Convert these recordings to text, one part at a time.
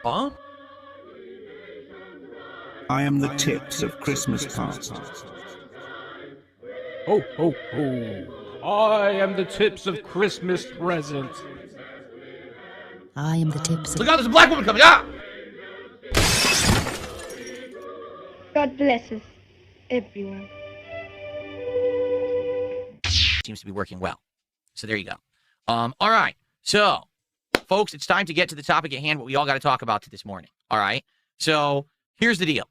Huh? I am the tips of Christmas past. Ho, ho, ho. I am the tips of Christmas present. I am the tips of... Look out, there's a black woman coming! Ah! God bless us, everyone. Seems to be working well. So there you go. All right. So, folks, it's time to get to the topic at hand, what we all got to talk about this morning. All right. So here's the deal.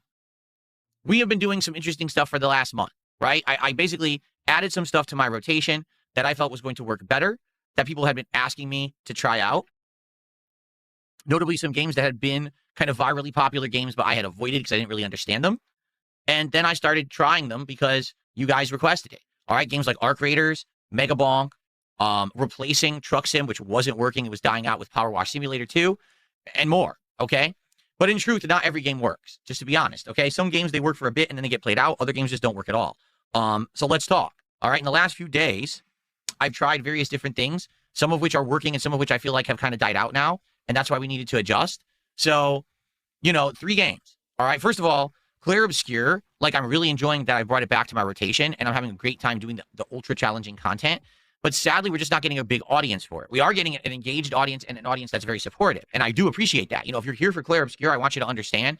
We have been doing some interesting stuff for the last month, right? I basically added some stuff to my rotation that I felt was going to work better, that people had been asking me to try out. Notably, some games that had been kind of virally popular games, but I had avoided because I didn't really understand them. And then I started trying them because you guys requested it. All right, games like Arc Raiders, Mega Bonk, replacing Truck Sim, which wasn't working. It was dying out with Powerwash Simulator 2, and more, okay? But in truth, not every game works, just to be honest, okay? Some games, they work for a bit, and then they get played out. Other games just don't work at all. So let's talk, all right? In the last few days, I've tried various different things, some of which are working and some of which I feel like have kind of died out now, and that's why we needed to adjust. So, you know, 3 games, all right? First of all, Clair Obscure, like I'm really enjoying that I brought it back to my rotation, and I'm having a great time doing the ultra-challenging content. But sadly, we're just not getting a big audience for it. We are getting an engaged audience and an audience that's very supportive. And I do appreciate that. You know, if you're here for Clair Obscure, I want you to understand,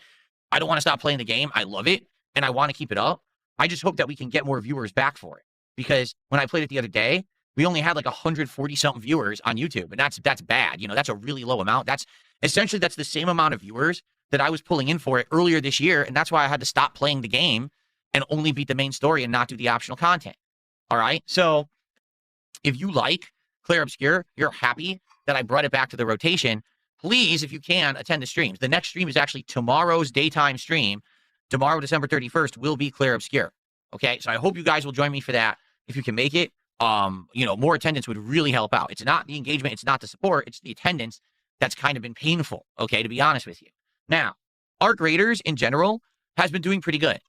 I don't want to stop playing the game. I love it, and I want to keep it up. I just hope that we can get more viewers back for it. Because when I played it the other day, we only had like 140-something viewers on YouTube. And that's bad. You know, that's a really low amount. That's the same amount of viewers that I was pulling in for it earlier this year. And that's why I had to stop playing the game and only beat the main story and not do the optional content. All right? So if you like Clair Obscure, you're happy that I brought it back to the rotation, please, if you can, attend the streams. The next stream is actually tomorrow's daytime stream. Tomorrow, December 31st, will be Clair Obscure. Okay? So I hope you guys will join me for that if you can make it. You know, more attendance would really help out. It's not the engagement, it's not the support, it's the attendance that's kind of been painful, okay, to be honest with you. Now, Arc Raiders in general has been doing pretty good.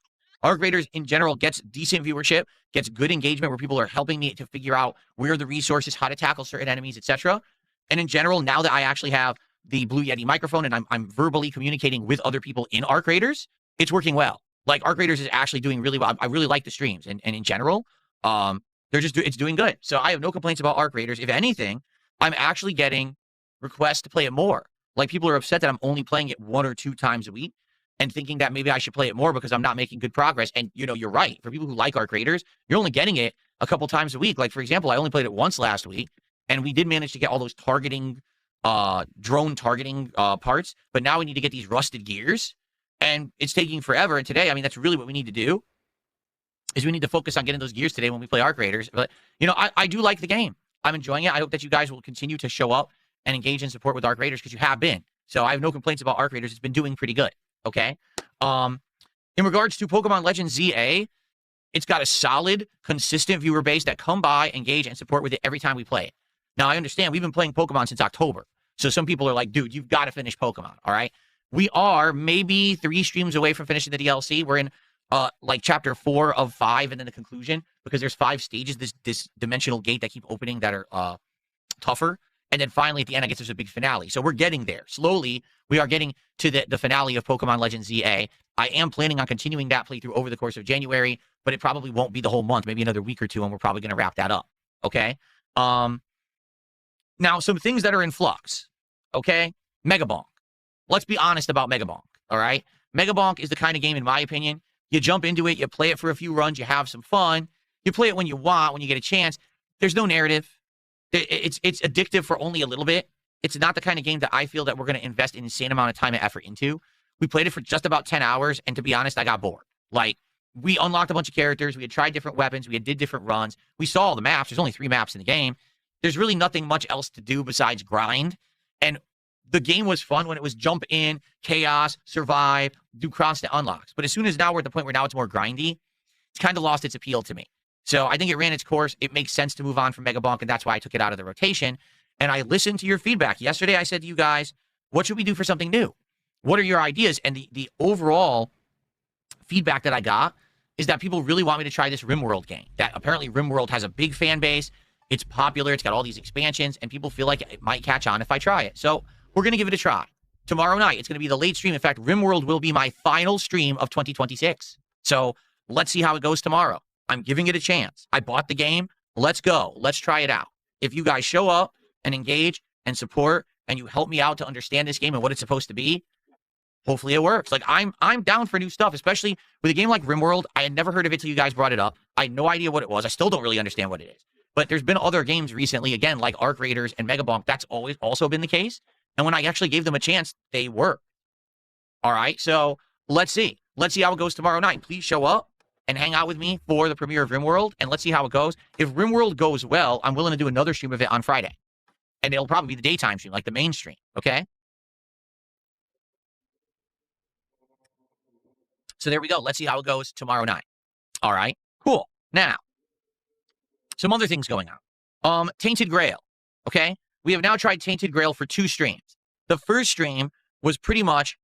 Arc Raiders in general gets decent viewership, gets good engagement where people are helping me to figure out where the resources, how to tackle certain enemies, etc. And in general, now that I actually have the Blue Yeti microphone and I'm verbally communicating with other people in Arc Raiders, it's working well. Like Arc Raiders is actually doing really well. I really like the streams, and in general, it's doing good. So I have no complaints about Arc Raiders. If anything, I'm actually getting requests to play it more. Like people are upset that I'm only playing it 1 or 2 times a week and thinking that maybe I should play it more because I'm not making good progress. And, you know, you're right. For people who like Arc Raiders, you're only getting it a couple times a week. Like, for example, I only played it once last week, and we did manage to get all those targeting, drone targeting parts. But now we need to get these rusted gears, and it's taking forever. And today, I mean, that's really what we need to do, is we need to focus on getting those gears today when we play Arc Raiders. But, you know, I do like the game. I'm enjoying it. I hope that you guys will continue to show up and engage in support with Arc Raiders, because you have been. So I have no complaints about Arc Raiders. It's been doing pretty good, okay? In regards to Pokemon Legends ZA, it's got a solid, consistent viewer base that come by, engage, and support with it every time we play it. Now, I understand we've been playing Pokemon since October. So some people are like, dude, you've got to finish Pokemon, all right? We are maybe 3 streams away from finishing the DLC. We're in like chapter 4 of 5 and then the conclusion, because there's 5 stages, this dimensional gate that keep opening that are tougher. And then finally, at the end, I guess there's a big finale. So we're getting there. Slowly, we are getting to the finale of Pokemon Legends ZA. I am planning on continuing that playthrough over the course of January, but it probably won't be the whole month, maybe another week or 2, and we're probably going to wrap that up, okay? Now, some things that are in flux, okay? Mega Bonk. Let's be honest about Mega Bonk, all right? Mega Bonk is the kind of game, in my opinion, you jump into it, you play it for a few runs, you have some fun, you play it when you want, when you get a chance. There's no narrative. It's addictive for only a little bit. It's not the kind of game that I feel that we're going to invest an insane amount of time and effort into. We played it for just about 10 hours, and to be honest, I got bored. Like, we unlocked a bunch of characters, we had tried different weapons, we did different runs, we saw all the maps. There's only 3 maps in the game. There's really nothing much else to do besides grind, and the game was fun when it was jump in, chaos, survive, do constant unlocks. But as soon as now we're at the point where now it's more grindy, it's kind of lost its appeal to me. So I think it ran its course. It makes sense to move on from Mega Bonk, and that's why I took it out of the rotation. And I listened to your feedback. Yesterday, I said to you guys, what should we do for something new? What are your ideas? And the overall feedback that I got is that people really want me to try this Rimworld game. That apparently Rimworld has a big fan base. It's popular. It's got all these expansions, and people feel like it might catch on if I try it. So we're going to give it a try. tomorrow night. It's going to be the late stream. In fact, Rimworld will be my final stream of 2026. So let's see how it goes tomorrow. I'm giving it a chance. I bought the game. Let's go. Let's try it out. If you guys show up and engage and support and you help me out to understand this game and what it's supposed to be, hopefully it works. Like I'm down for new stuff, especially with a game like Rimworld. I had never heard of it till you guys brought it up. I had no idea what it was. I still don't really understand what it is. But there's been other games recently, again, like Arc Raiders and Mega Bonk. That's always also been the case. And when I actually gave them a chance, they work. All right, so let's see. Let's see how it goes tomorrow night. Please show up and hang out with me for the premiere of Rimworld, and let's see how it goes. If Rimworld goes well, I'm willing to do another stream of it on Friday. And it'll probably be the daytime stream, like the main stream, okay? So there we go. Let's see how it goes tomorrow night. All right, cool. Now, some other things going on. Tainted Grail, okay? We have now tried Tainted Grail for 2 streams. The first stream was pretty much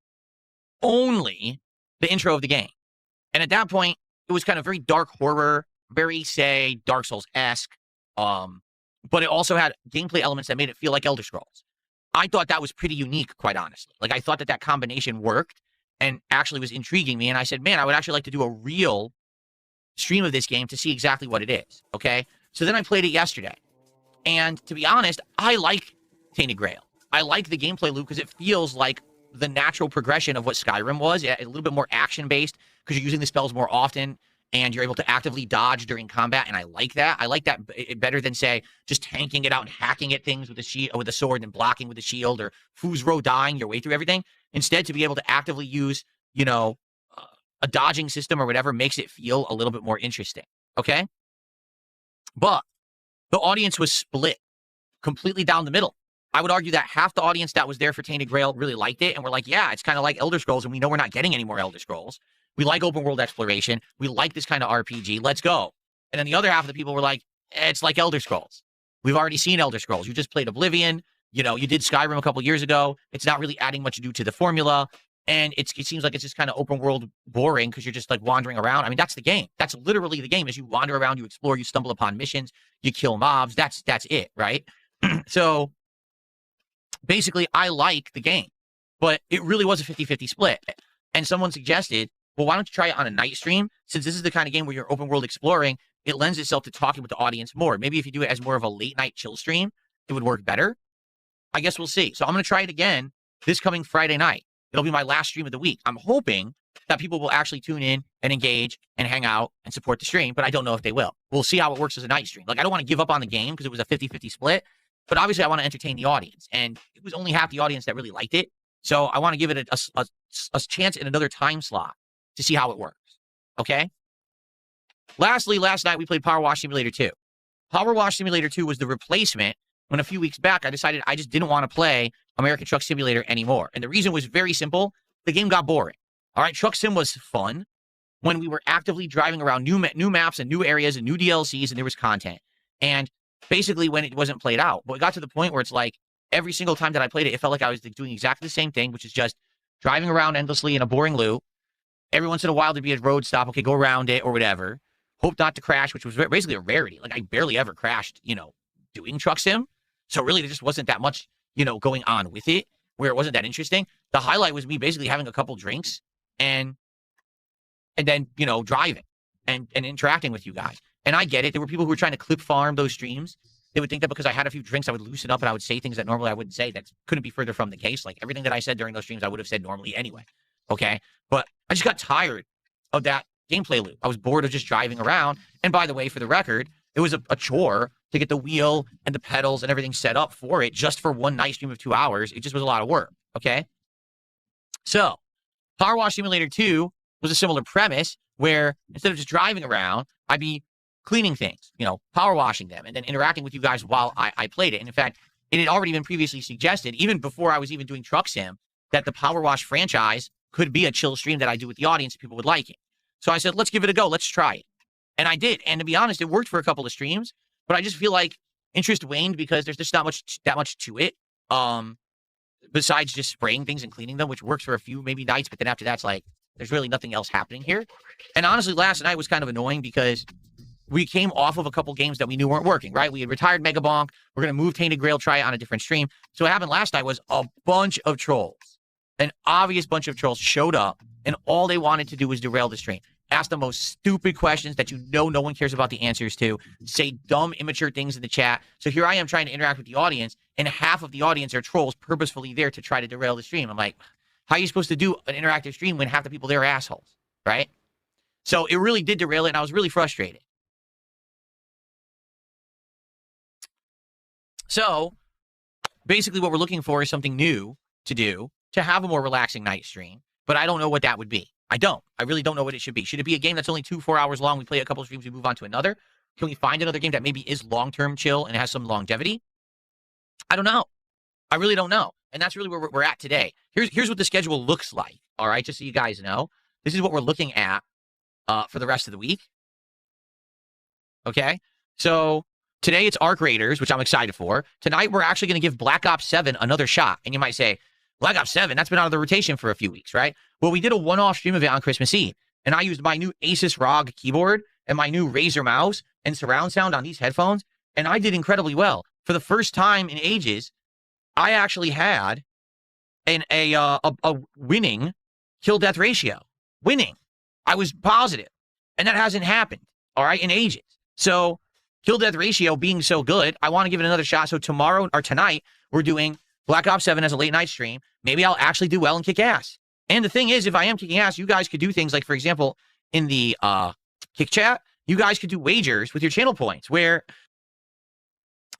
only the intro of the game. And at that point, it was kind of very dark horror, very, say, Dark Souls-esque. But it also had gameplay elements that made it feel like Elder Scrolls. I thought that was pretty unique, quite honestly. Like, I thought that combination worked and actually was intriguing me. And I said, man, I would actually like to do a real stream of this game to see exactly what it is, okay? So then I played it yesterday. And to be honest, I like Tainted Grail. I like the gameplay loop because it feels like the natural progression of what Skyrim was. A little bit more action-based because you're using the spells more often and you're able to actively dodge during combat, and I like that. I like that better than, say, just tanking it out and hacking at things with a sword and blocking with a shield, or Foo's Row dying your way through everything. Instead, to be able to actively use, a dodging system or whatever makes it feel a little bit more interesting, okay? But the audience was split completely down the middle. I would argue that half the audience that was there for Tainted Grail really liked it, and we're like, yeah, it's kind of like Elder Scrolls, and we know we're not getting any more Elder Scrolls. We like open world exploration. We like this kind of RPG. Let's go. And then the other half of the people were like, it's like Elder Scrolls. We've already seen Elder Scrolls. You just played Oblivion. You did Skyrim a couple years ago. It's not really adding much new to the formula. And it seems like it's just kind of open world boring because you're just like wandering around. I mean, that's the game. That's literally the game. Is you wander around, you explore, you stumble upon missions, you kill mobs. That's it, right? So basically, I like the game, but it really was a 50-50 split. And someone suggested, well, why don't you try it on a night stream? Since this is the kind of game where you're open world exploring, it lends itself to talking with the audience more. Maybe if you do it as more of a late night chill stream, it would work better. I guess we'll see. So I'm going to try it again this coming Friday night. It'll be my last stream of the week. I'm hoping that people will actually tune in and engage and hang out and support the stream, but I don't know if they will. We'll see how it works as a night stream. Like, I don't want to give up on the game because it was a 50-50 split, but obviously I want to entertain the audience. And it was only half the audience that really liked it. So I want to give it a chance in another time slot to see how it works. Okay? Lastly, last night we played Powerwash Simulator 2. Powerwash Simulator 2 was the replacement when a few weeks back I decided I just didn't want to play American Truck Simulator anymore. And the reason was very simple. The game got boring. All right, Truck Sim was fun when we were actively driving around new maps and new areas and new DLCs and there was content. And basically when it wasn't played out. But it got to the point where it's like every single time that I played it, it felt like I was doing exactly the same thing, which is just driving around endlessly in a boring loop. Every once in a while there'd be a road stop. Okay, go around it or whatever. Hope not to crash, which was basically a rarity. Like, I barely ever crashed, doing Truck Sim. So really there just wasn't that much, going on with it, where it wasn't that interesting. The highlight was me basically having a couple drinks and then, driving and interacting with you guys. And I get it. There were people who were trying to clip farm those streams. They would think that because I had a few drinks, I would loosen up and I would say things that normally I wouldn't say. That couldn't be further from the case. Like, everything that I said during those streams, I would have said normally anyway. Okay? But I just got tired of that gameplay loop. I was bored of just driving around. And by the way, for the record, it was a chore to get the wheel and the pedals and everything set up for it just for one night stream of 2 hours. It just was a lot of work. Okay? So, Powerwash Simulator 2 was a similar premise where instead of just driving around, I'd be cleaning things, power washing them, and then interacting with you guys while I played it. And in fact, it had already been previously suggested, even before I was even doing Truck Sim, that the Powerwash franchise could be a chill stream that I do with the audience if people would like it. So I said, let's give it a go. Let's try it. And I did. And to be honest, it worked for a couple of streams, but I just feel like interest waned because there's just not that much to it. Besides just spraying things and cleaning them, which works for a few maybe nights, but then after that's like, there's really nothing else happening here. And honestly, last night was kind of annoying because we came off of a couple games that we knew weren't working, right? We had retired Mega Bonk. We're going to move Tainted Grail, try it on a different stream. So what happened last night was a bunch of trolls an obvious bunch of trolls showed up, and all they wanted to do was derail the stream. Ask the most stupid questions that you know no one cares about the answers to, say dumb, immature things in the chat. So here I am trying to interact with the audience, and half of the audience are trolls purposefully there to try to derail the stream. I'm like, how are you supposed to do an interactive stream when half the people there are assholes, right? So it really did derail it, and I was really frustrated. So basically what we're looking for is something new to do to have a more relaxing night stream, but I don't know what that would be. I really don't know what it should be. Should it be a game that's only 2-4 hours long? We play a couple of streams, we move on to another. Can we find another game that maybe is long-term chill and has some longevity? I don't know. I really don't know. And that's really where we're at today. Here's what the schedule looks like. All right, just so you guys know. This is what we're looking at for the rest of the week. Okay, so today it's Arc Raiders, which I'm excited for. Tonight we're actually going to give Black Ops 7 another shot. And you might say, Black Ops 7, that's been out of the rotation for a few weeks, right? Well, we did a one-off stream of it on Christmas Eve, and I used my new Asus ROG keyboard and my new Razer mouse and surround sound on these headphones, and I did incredibly well. For the first time in ages, I actually had a winning kill-death ratio. Winning. I was positive, and that hasn't happened, all right, in ages. So kill-death ratio being so good, I want to give it another shot. So tomorrow, or tonight, we're doing Black Ops 7 as a late-night stream. Maybe I'll actually do well and kick ass. And the thing is, if I am kicking ass, you guys could do things like, for example, in the kick chat, you guys could do wagers with your channel points where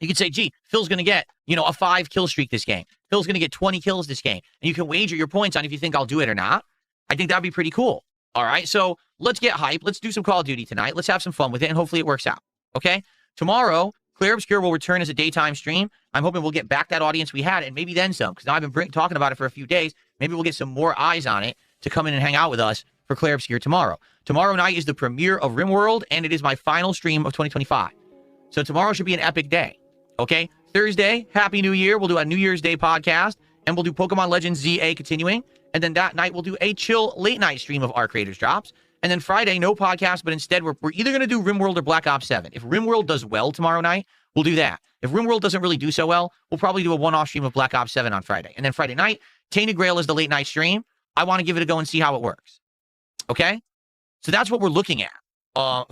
you could say, gee, Phil's going to get, a 5 kill streak this game. Phil's going to get 20 kills this game. And you can wager your points on if you think I'll do it or not. I think that'd be pretty cool. All right, so let's get hype. Let's do some Call of Duty tonight. Let's have some fun with it, and hopefully it works out. Okay? Tomorrow, Clair Obscure will return as a daytime stream. I'm hoping we'll get back that audience we had, and maybe then some, because now I've been talking about it for a few days. Maybe we'll get some more eyes on it to come in and hang out with us for Clair Obscure tomorrow. Tomorrow night is the premiere of Rimworld, and it is my final stream of 2025. So tomorrow should be an epic day. Okay? Thursday, Happy New Year. We'll do a New Year's Day podcast, and we'll do Pokemon Legends ZA continuing. And then that night, we'll do a chill late-night stream of Arc Raiders drops. And then Friday, no podcast, but instead, we're either going to do Rimworld or Black Ops 7. If Rimworld does well tomorrow night, we'll do that. If Rimworld doesn't really do so well, we'll probably do a one-off stream of Black Ops 7 on Friday. And then Friday night, Tainted Grail is the late-night stream. I want to give it a go and see how it works. Okay? So that's what we're looking at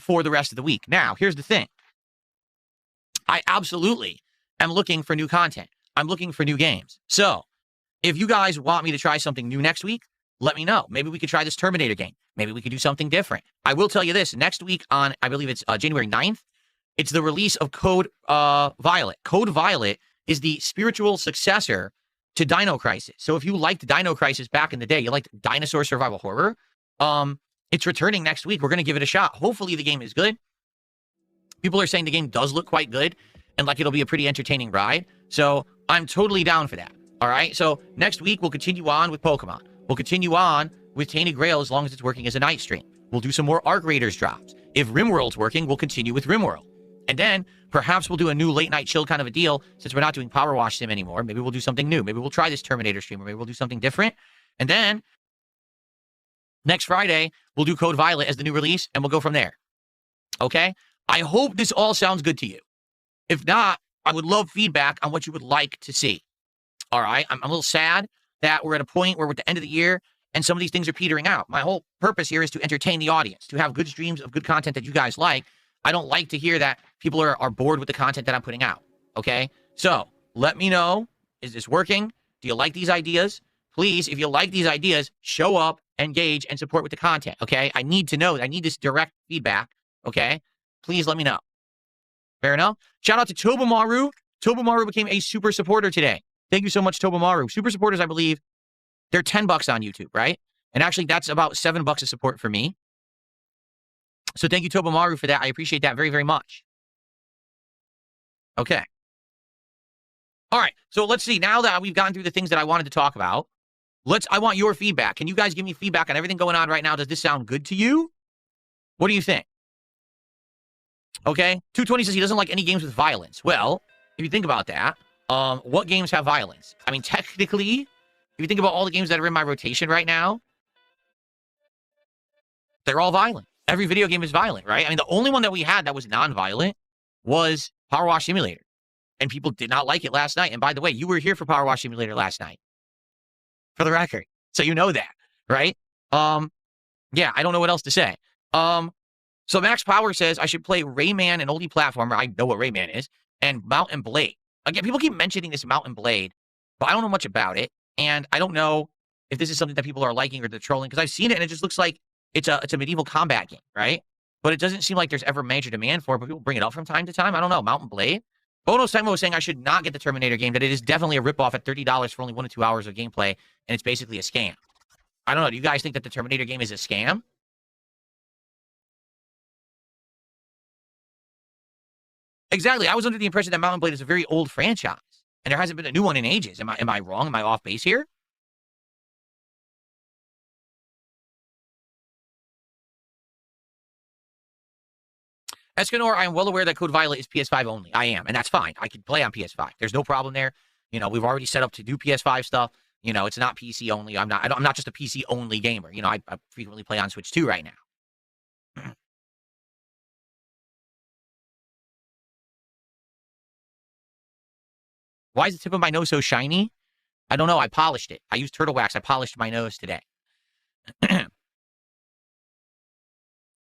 for the rest of the week. Now, here's the thing. I absolutely am looking for new content. I'm looking for new games. So if you guys want me to try something new next week, let me know. Maybe we could try this Terminator game. Maybe we could do something different. I will tell you this. Next week on, I believe it's January 9th, it's the release of Code Violet. Code Violet is the spiritual successor to Dino Crisis. So if you liked Dino Crisis back in the day, you liked dinosaur survival horror, it's returning next week. We're going to give it a shot. Hopefully the game is good. People are saying the game does look quite good and like it'll be a pretty entertaining ride. So I'm totally down for that. All right, so next week, we'll continue on with Pokemon. We'll continue on with Tainted Grail as long as it's working as a night stream. We'll do some more Arc Raiders drops. If Rimworld's working, we'll continue with Rimworld. And then perhaps we'll do a new late-night chill kind of a deal since we're not doing Powerwash Sim anymore. Maybe we'll do something new. Maybe we'll try this Terminator stream, or maybe we'll do something different. And then next Friday, we'll do Code Violet as the new release, and we'll go from there. Okay? I hope this all sounds good to you. If not, I would love feedback on what you would like to see. All right, I'm a little sad that we're at a point where we're at the end of the year and some of these things are petering out. My whole purpose here is to entertain the audience, to have good streams of good content that you guys like. I don't like to hear that people are bored with the content that I'm putting out, okay? So let me know, is this working? Do you like these ideas? Please, if you like these ideas, show up, engage, and support with the content, okay? I need to know. I need this direct feedback, okay? Please let me know. Fair enough? Shout out to Tobamaru. Tobamaru became a super supporter today. Thank you so much, Tobamaru. Super supporters, I believe, they're $10 on YouTube, right? And actually, that's about $7 of support for me. So thank you, Tobamaru, for that. I appreciate that very, very much. Okay. All right. So let's see. Now that we've gotten through the things that I wanted to talk about, I want your feedback. Can you guys give me feedback on everything going on right now? Does this sound good to you? What do you think? Okay. 220 says he doesn't like any games with violence. Well, if you think about that, what games have violence? I mean, technically, if you think about all the games that are in my rotation right now, they're all violent. Every video game is violent, right? I mean, the only one that we had that was non-violent was Powerwash Simulator. And people did not like it last night. And by the way, you were here for Powerwash Simulator last night. For the record. So you know that, right? Yeah, I don't know what else to say. So Max Power says I should play Rayman, an oldie platformer. I know what Rayman is, and Mountain Blade. Again, people keep mentioning this Mountain Blade, but I don't know much about it, and I don't know if this is something that people are liking or they're trolling, because I've seen it and it just looks like it's a medieval combat game, right? But it doesn't seem like there's ever major demand for it, but people bring it up from time to time. I don't know. Mountain Blade? Bono Simo was saying I should not get the Terminator game, that it is definitely a ripoff at $30 for only 1 to 2 hours of gameplay, and it's basically a scam. I don't know. Do you guys think that the Terminator game is a scam? Exactly. I was under the impression that Mountain Blade is a very old franchise, and there hasn't been a new one in ages. Am I wrong? Am I off base here? Escanor, I am well aware that Code Violet is PS5 only. I am, and that's fine. I can play on PS5. There's no problem there. You know, we've already set up to do PS5 stuff. You know, it's not PC only. I'm not just a PC only gamer. You know, I frequently play on Switch 2 right now. Why is the tip of my nose so shiny? I don't know. I polished it. I used turtle wax. I polished my nose today.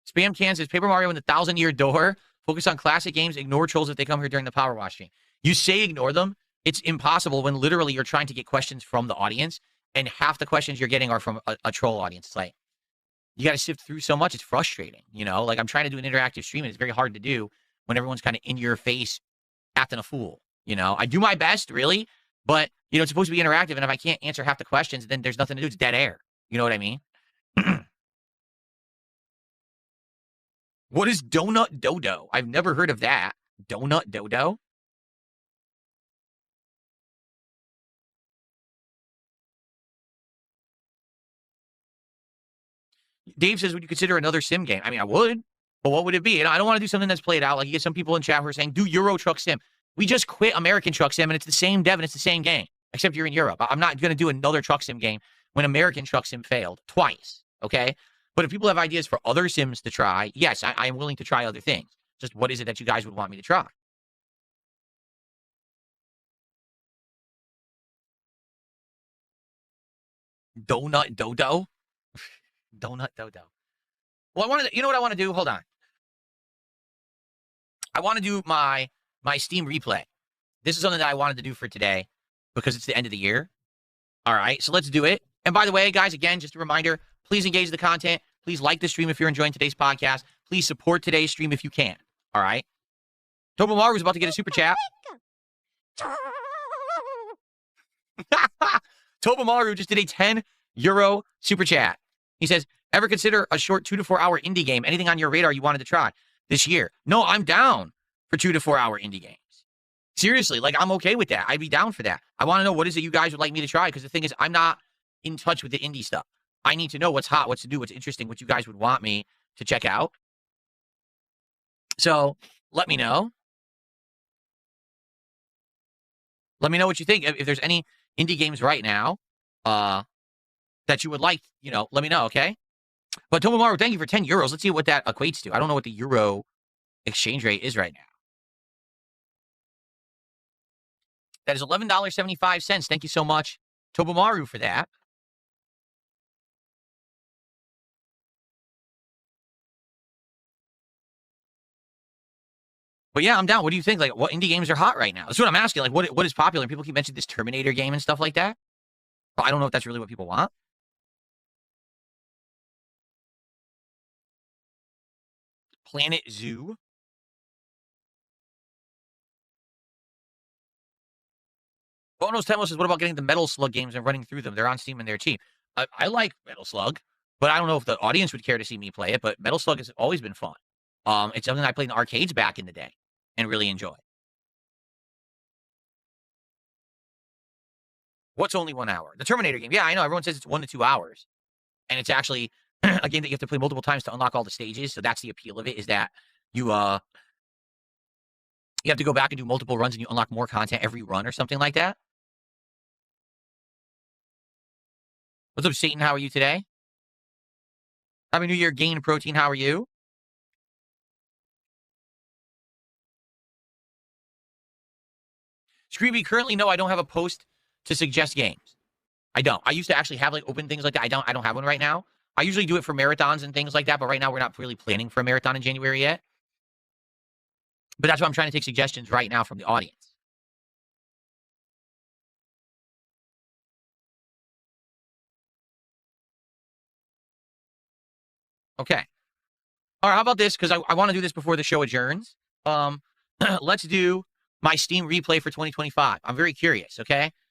Spam Can says Paper Mario and the 1,000-Year Door. Focus on classic games. Ignore trolls if they come here during the Powerwash stream. You say ignore them. It's impossible when literally you're trying to get questions from the audience, and half the questions you're getting are from a troll audience. It's like, you got to sift through so much. It's frustrating, you know? Like, I'm trying to do an interactive stream, and it's very hard to do when everyone's kind of in your face acting a fool, you know? I do my best, really, but, you know, it's supposed to be interactive, and if I can't answer half the questions, then there's nothing to do. It's dead air. You know what I mean? What is Donut Dodo? I've never heard of that. Donut Dodo? Dave says, would you consider another sim game? I mean, I would, but what would it be? And I don't want to do something that's played out. Like, you get some people in chat who are saying, do Euro Truck Sim. We just quit American Truck Sim, and it's the same dev, and it's the same game, except you're in Europe. I'm not going to do another Truck Sim game when American Truck Sim failed twice, okay? But if people have ideas for other sims to try, yes, I am willing to try other things. Just what is it that you guys would want me to try? Donut Dodo? Donut Dodo. Well, I wanted to, you know what I want to do? Hold on. I want to do my Steam replay. This is something that I wanted to do for today because it's the end of the year. All right, so let's do it. And by the way, guys, again, just a reminder, please engage the content. Please like the stream if you're enjoying today's podcast. Please support today's stream if you can. All right? Tobomaru is about to get a super chat. Tobomaru just did a €10 super chat. He says, ever consider a short 2 to 4 hour indie game? Anything on your radar you wanted to try this year? No, I'm down for 2 to 4 hour indie games. Seriously, like, I'm okay with that. I'd be down for that. I want to know what is it you guys would like me to try, because the thing is, I'm not in touch with the indie stuff. I need to know what's hot, what's to do, what's interesting, what you guys would want me to check out. So let me know. Let me know what you think. If there's any indie games right now that you would like, you know, let me know, okay? But Tomomaru, thank you for €10. Let's see what that equates to. I don't know what the euro exchange rate is right now. That is $11.75. Thank you so much, Tobomaru, for that. But yeah, I'm down. What do you think? Like, what indie games are hot right now? That's what I'm asking. Like, what is popular? People keep mentioning this Terminator game and stuff like that. But I don't know if that's really what people want. Planet Zoo. Bonos Temo says, what about getting the Metal Slug games and running through them? They're on Steam and they're cheap. I like Metal Slug, but I don't know if the audience would care to see me play it, but Metal Slug has always been fun. It's something I played in arcades back in the day and really enjoyed. What's only 1 hour? The Terminator game. Yeah, I know. Everyone says it's 1 to 2 hours. And it's actually a game that you have to play multiple times to unlock all the stages. So that's the appeal of it, is that you have to go back and do multiple runs and you unlock more content every run or something like that. What's up, Satan? How are you today? Happy New Year, Gain Protein. How are you? Screamy, currently, no, I don't have a post to suggest games. I don't. I used to actually have like open things like that. I don't have one right now. I usually do it for marathons and things like that, but right now we're not really planning for a marathon in January yet. But that's why I'm trying to take suggestions right now from the audience. Okay. All right, how about this? Because I want to do this before the show adjourns. Let's do my Steam replay for 2025. I'm very curious, okay?